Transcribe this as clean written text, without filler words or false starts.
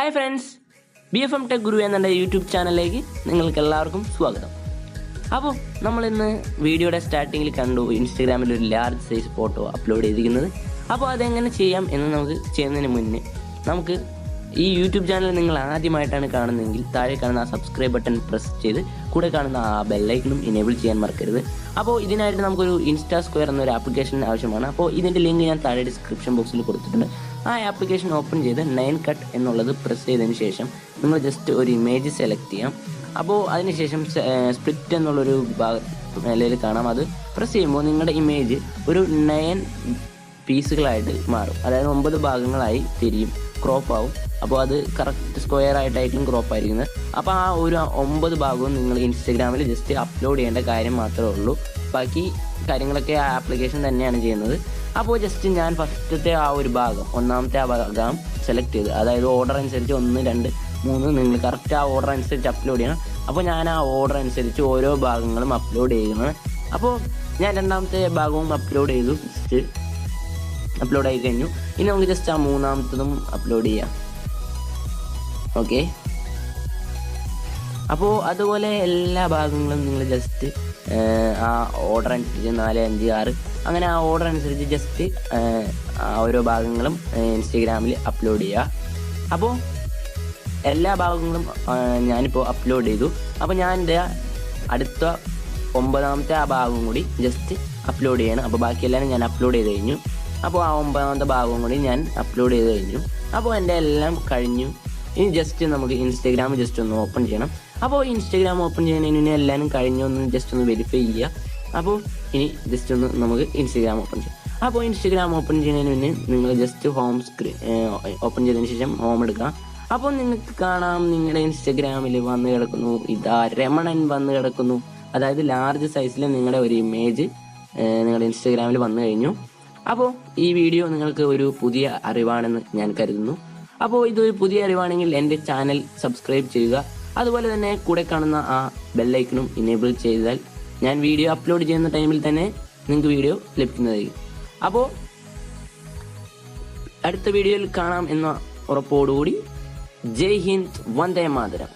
Hi friends, BFM TECH GURU എന്ന YouTube ചാനലിലേക്ക് നിങ്ങൾക്ക് എല്ലാവർക്കും സ്വാഗതം. അപ്പോൾ നമ്മളിന്ന് വീഡിയോയുടെ സ്റ്റാർട്ടിങ്ങിൽ കണ്ടു ഇൻസ്റ്റഗ്രാമിൽ ഒരു ലാർജ് സൈസ് ഫോട്ടോ അപ്ലോഡ് ചെയ്തിരിക്കുന്നത്. അപ്പോൾ അതെങ്ങനെ ചെയ്യാം എന്ന് നമുക്ക് ചെയ്യുന്നതിന് മുന്നേ നമുക്ക് ഈ യൂട്യൂബ് ചാനൽ നിങ്ങൾ ആദ്യമായിട്ടാണ് കാണുന്നതെങ്കിൽ താഴെ കാണുന്ന ആ സബ്സ്ക്രൈബ് ബട്ടൺ പ്രസ് ചെയ്ത് കൂടെ കാണുന്ന ആ ബെല്ലൈക്കണും ഇനേബിൾ ചെയ്യാൻ മറക്കരുത്. അപ്പോൾ ഇതിനായിട്ട് നമുക്കൊരു ഇൻസ്റ്റാ സ്ക്വയർ എന്നൊരു ആപ്ലിക്കേഷൻ ആവശ്യമാണ്. അപ്പോൾ ഇതിൻ്റെ ലിങ്ക് ഞാൻ താഴെ ഡിസ്ക്രിപ്ഷൻ ബോക്സിൽ കൊടുത്തിട്ടുണ്ട്. ആ ആപ്ലിക്കേഷൻ ഓപ്പൺ ചെയ്ത് 9 കട്ട് എന്നുള്ളത് പ്രസ് ചെയ്തതിന് ശേഷം നിങ്ങൾ ജസ്റ്റ് ഒരു ഇമേജ് സെലക്ട് ചെയ്യാം. അപ്പോൾ അതിനുശേഷം സ്പ്ലിറ്റ് എന്നുള്ളൊരു നിലയിൽ കാണാം. അത് പ്രസ് ചെയ്യുമ്പോൾ നിങ്ങളുടെ ഇമേജ് ഒരു 9 പീസുകളായിട്ട് മാറും. അതായത് 9 ഭാഗങ്ങളായി തിരിയും, ക്രോപ്പ് ആവും. അപ്പോൾ അത് കറക്റ്റ് സ്ക്വയർ ആയിട്ടായിരിക്കും ക്രോപ്പ് ആയിരിക്കുന്നത്. അപ്പോൾ ആ ഒരു 9 ഭാഗവും നിങ്ങൾ ഇൻസ്റ്റഗ്രാമിൽ ജസ്റ്റ് അപ്ലോഡ് ചെയ്യേണ്ട കാര്യം മാത്രമേ ഉള്ളൂ. ബാക്കി കാര്യങ്ങളൊക്കെ ആ ആപ്ലിക്കേഷൻ തന്നെയാണ് ചെയ്യുന്നത്. അപ്പോൾ ജസ്റ്റ് ഞാൻ ഫസ്റ്റത്തെ ആ ഒരു ഭാഗം, ഒന്നാമത്തെ ആ ഭാഗം സെലക്ട് ചെയ്ത്, അതായത് ഓർഡർ അനുസരിച്ച് 1, 2, 3 നിങ്ങൾ കറക്റ്റ് ആ ഓർഡർ അനുസരിച്ച് അപ്ലോഡ് ചെയ്യണം. അപ്പോൾ ഞാൻ ആ ഓർഡർ അനുസരിച്ച് ഓരോ ഭാഗങ്ങളും അപ്ലോഡ് ചെയ്യുന്നത്. അപ്പോൾ ഞാൻ രണ്ടാമത്തെ ഭാഗവും അപ്ലോഡ് ചെയ്തു, ജസ്റ്റ് അപ്ലോഡ് ആയി കഴിഞ്ഞു. ഇനി നമുക്ക് ജസ്റ്റ് ആ മൂന്നാമത്തതും അപ്ലോഡ് ചെയ്യാം. ഓക്കെ, അപ്പോൾ അതുപോലെ എല്ലാ ഭാഗങ്ങളും നിങ്ങൾ ജസ്റ്റ് ആ ഓർഡർ അനുസരിച്ച് 4, 5, 6 അങ്ങനെ ആ ഓർഡർ അനുസരിച്ച് ജസ്റ്റ് ഓരോ ഭാഗങ്ങളും ഇൻസ്റ്റഗ്രാമിൽ അപ്ലോഡ് ചെയ്യുക. അപ്പോൾ എല്ലാ ഭാഗങ്ങളും ഞാനിപ്പോൾ അപ്ലോഡ് ചെയ്തു. അപ്പോൾ ഞാൻ എൻ്റെ അടുത്ത 9ാമത്തെ ആ ഭാഗം കൂടി ജസ്റ്റ് അപ്ലോഡ് ചെയ്യണം. അപ്പോൾ ബാക്കിയെല്ലാം ഞാൻ അപ്ലോഡ് ചെയ്ത് കഴിഞ്ഞു. അപ്പോൾ ആ 9ാമത്തെ ഭാഗം കൂടി ഞാൻ അപ്ലോഡ് ചെയ്ത് കഴിഞ്ഞു. അപ്പോൾ എൻ്റെ എല്ലാം കഴിഞ്ഞു. ഇനി ജസ്റ്റ് നമുക്ക് ഇൻസ്റ്റഗ്രാം ജസ്റ്റ് ഒന്ന് ഓപ്പൺ ചെയ്യണം. അപ്പോൾ ഇൻസ്റ്റഗ്രാം ഓപ്പൺ ചെയ്യുന്നതിന് എല്ലാവരും കഴിഞ്ഞൊന്ന് ജസ്റ്റ് ഒന്ന് വെരിഫൈ ചെയ്യുക. അപ്പോൾ ഇനി ജസ്റ്റ് ഒന്ന് നമുക്ക് ഇൻസ്റ്റഗ്രാം ഓപ്പൺ ചെയ്യാം. അപ്പോൾ ഇൻസ്റ്റഗ്രാം ഓപ്പൺ ചെയ്യുന്നതിന് മുന്നേ നിങ്ങൾ ജസ്റ്റ് ഹോം സ്ക്രീൻ ഓപ്പൺ ചെയ്തതിന് ശേഷം ഹോം എടുക്കാം. അപ്പോൾ നിങ്ങൾക്ക് കാണാം നിങ്ങളുടെ ഇൻസ്റ്റഗ്രാമിൽ വന്ന് കിടക്കുന്നു, ഇതാ രമണൻ വന്ന് കിടക്കുന്നു. അതായത് ലാർജ് സൈസിൽ നിങ്ങളുടെ ഒരു ഇമേജ് നിങ്ങളുടെ ഇൻസ്റ്റഗ്രാമിൽ വന്നു കഴിഞ്ഞു. അപ്പോൾ ഈ വീഡിയോ നിങ്ങൾക്ക് ഒരു പുതിയ അറിവാണെന്ന് ഞാൻ കരുതുന്നു. അപ്പോൾ ഇതൊരു പുതിയ അറിവാണെങ്കിൽ എൻ്റെ ചാനൽ സബ്സ്ക്രൈബ് ചെയ്യുക. അതുപോലെ തന്നെ കൂടെ കാണുന്ന ആ ബെല്ലൈക്കണും ഇനേബിൾ ചെയ്താൽ ഞാൻ വീഡിയോ അപ്ലോഡ് ചെയ്യുന്ന ടൈമിൽ തന്നെ നിങ്ങൾക്ക് വീഡിയോ ലഭിക്കുന്നതായിരിക്കും. അപ്പോൾ അടുത്ത വീഡിയോയിൽ കാണാം എന്ന ഉറപ്പോടുകൂടി ജയ് ഹിന്ദ്, വന്ദേ മാതരം.